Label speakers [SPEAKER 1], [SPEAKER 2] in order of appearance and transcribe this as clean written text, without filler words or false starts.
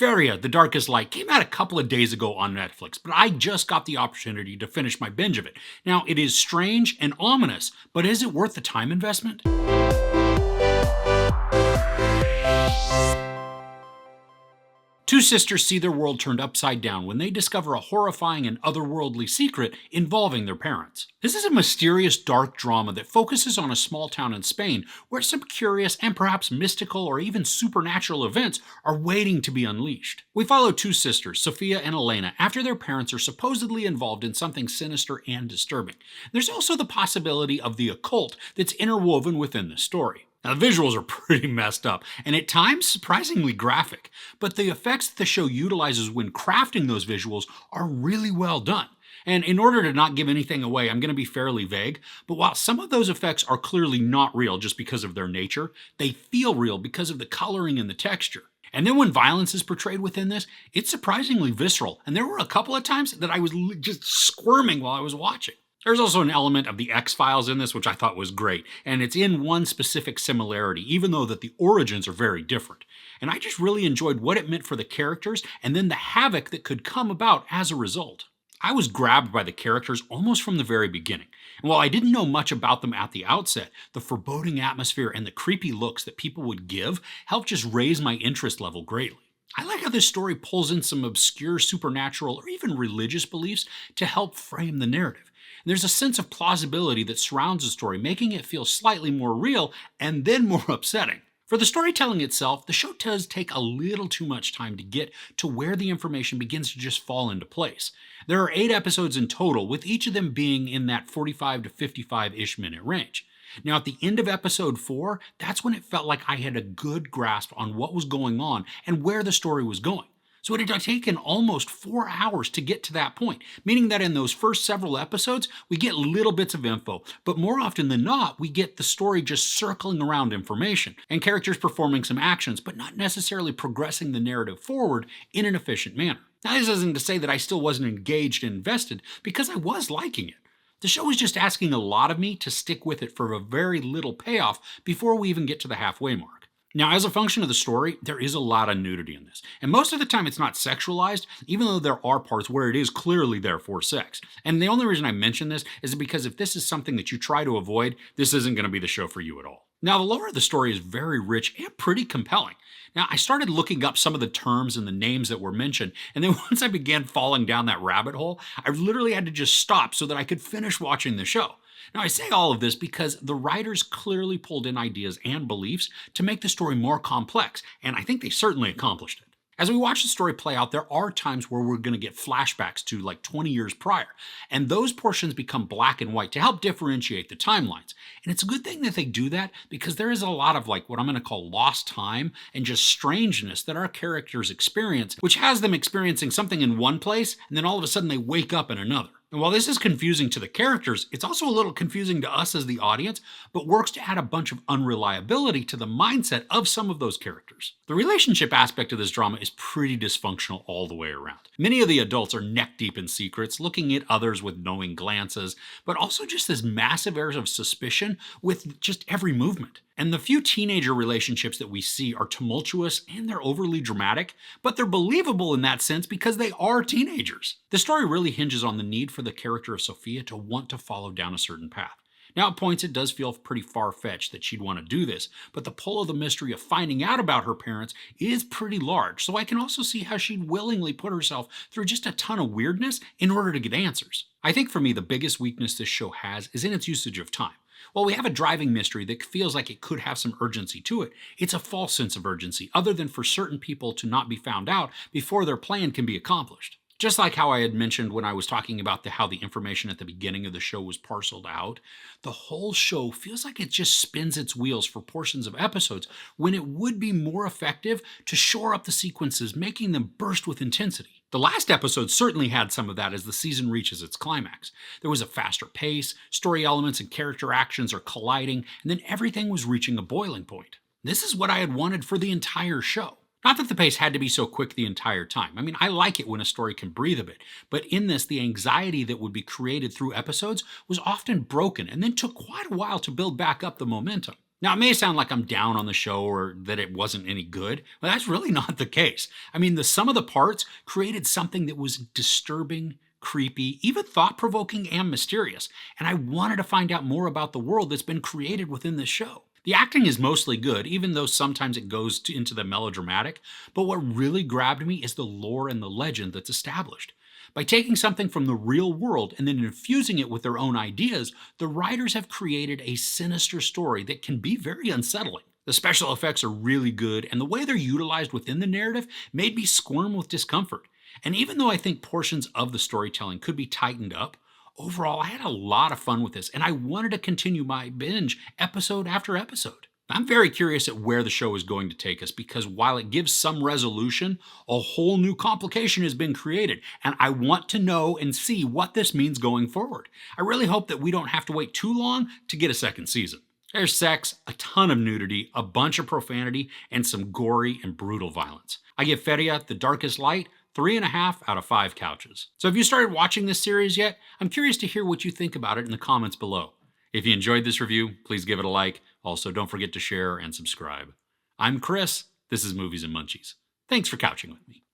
[SPEAKER 1] Feria The Darkest Light came out a couple of days ago on Netflix, but I just got the opportunity to finish my binge of it. Now, it is strange and ominous, but is it worth the time investment? Two sisters see their world turned upside down when they discover a horrifying and otherworldly secret involving their parents. This is a mysterious, dark drama that focuses on a small town in Spain where some curious and perhaps mystical or even supernatural events are waiting to be unleashed. We follow two sisters, Sophia and Elena, after their parents are supposedly involved in something sinister and disturbing. There's also the possibility of the occult that's interwoven within the story. Now, the visuals are pretty messed up, and at times surprisingly graphic, but the effects that the show utilizes when crafting those visuals are really well done. And in order to not give anything away, I'm going to be fairly vague, but while some of those effects are clearly not real just because of their nature, they feel real because of the coloring and the texture. And then when violence is portrayed within this, it's surprisingly visceral, and there were a couple of times that I was just squirming while I was watching. There's also an element of the X-Files in this, which I thought was great, and it's in one specific similarity, even though that the origins are very different. And I just really enjoyed what it meant for the characters, and then the havoc that could come about as a result. I was grabbed by the characters almost from the very beginning, and while I didn't know much about them at the outset, the foreboding atmosphere and the creepy looks that people would give helped just raise my interest level greatly. I like how this story pulls in some obscure supernatural or even religious beliefs to help frame the narrative. There's a sense of plausibility that surrounds the story, making it feel slightly more real and then more upsetting. For the storytelling itself, the show does take a little too much time to get to where the information begins to just fall into place. There are 8 episodes in total, with each of them being in that 45 to 55-ish minute range. Now, at the end of episode 4, that's when it felt like I had a good grasp on what was going on and where the story was going. So it had taken almost 4 hours to get to that point, meaning that in those first several episodes, we get little bits of info, but more often than not, we get the story just circling around information, and characters performing some actions, but not necessarily progressing the narrative forward in an efficient manner. Now, this isn't to say that I still wasn't engaged and invested, because I was liking it. The show was just asking a lot of me to stick with it for a very little payoff before we even get to the halfway mark. Now, as a function of the story, there is a lot of nudity in this, and most of the time it's not sexualized, even though there are parts where it is clearly there for sex. And the only reason I mention this is because if this is something that you try to avoid, this isn't going to be the show for you at all. Now, the lore of the story is very rich and pretty compelling. Now, I started looking up some of the terms and the names that were mentioned, and then once I began falling down that rabbit hole, I literally had to just stop so that I could finish watching the show. Now, I say all of this because the writers clearly pulled in ideas and beliefs to make the story more complex, and I think they certainly accomplished it. As we watch the story play out, there are times where we're going to get flashbacks to like 20 years prior, and those portions become black and white to help differentiate the timelines. And it's a good thing that they do that because there is a lot of like what I'm going to call lost time and just strangeness that our characters experience, which has them experiencing something in one place, and then all of a sudden they wake up in another. And while this is confusing to the characters, it's also a little confusing to us as the audience, but works to add a bunch of unreliability to the mindset of some of those characters. The relationship aspect of this drama is pretty dysfunctional all the way around. Many of the adults are neck deep in secrets, looking at others with knowing glances, but also just this massive air of suspicion with just every movement. And the few teenager relationships that we see are tumultuous and they're overly dramatic, but they're believable in that sense because they are teenagers. The story really hinges on the need for the character of Sophia to want to follow down a certain path. Now, at points it does feel pretty far-fetched that she'd want to do this, but the pull of the mystery of finding out about her parents is pretty large, so I can also see how she'd willingly put herself through just a ton of weirdness in order to get answers. I think for me the biggest weakness this show has is in its usage of time. While we have a driving mystery that feels like it could have some urgency to it, it's a false sense of urgency, other than for certain people to not be found out before their plan can be accomplished. Just like how I had mentioned when I was talking about how the information at the beginning of the show was parceled out, the whole show feels like it just spins its wheels for portions of episodes when it would be more effective to shore up the sequences, making them burst with intensity. The last episode certainly had some of that as the season reaches its climax. There was a faster pace, story elements and character actions are colliding, and then everything was reaching a boiling point. This is what I had wanted for the entire show. Not that the pace had to be so quick the entire time. I mean, I like it when a story can breathe a bit, but in this, the anxiety that would be created through episodes was often broken and then took quite a while to build back up the momentum. Now, it may sound like I'm down on the show or that it wasn't any good, but that's really not the case. I mean, the sum of the parts created something that was disturbing, creepy, even thought provoking, and mysterious. And I wanted to find out more about the world that's been created within this show. The acting is mostly good, even though sometimes it goes into the melodramatic. But what really grabbed me is the lore and the legend that's established. By taking something from the real world and then infusing it with their own ideas, the writers have created a sinister story that can be very unsettling. The special effects are really good, and the way they're utilized within the narrative made me squirm with discomfort. And even though I think portions of the storytelling could be tightened up, overall I had a lot of fun with this, and I wanted to continue my binge episode after episode. I'm very curious at where the show is going to take us because while it gives some resolution, a whole new complication has been created, and I want to know and see what this means going forward. I really hope that we don't have to wait too long to get a second season. There's sex, a ton of nudity, a bunch of profanity, and some gory and brutal violence. I give Feria The Darkest Light 3.5 out of 5 couches. So have you started watching this series yet? I'm curious to hear what you think about it in the comments below. If you enjoyed this review, please give it a like. Also, don't forget to share and subscribe. I'm Chris. This is Movies and Munchies. Thanks for couching with me.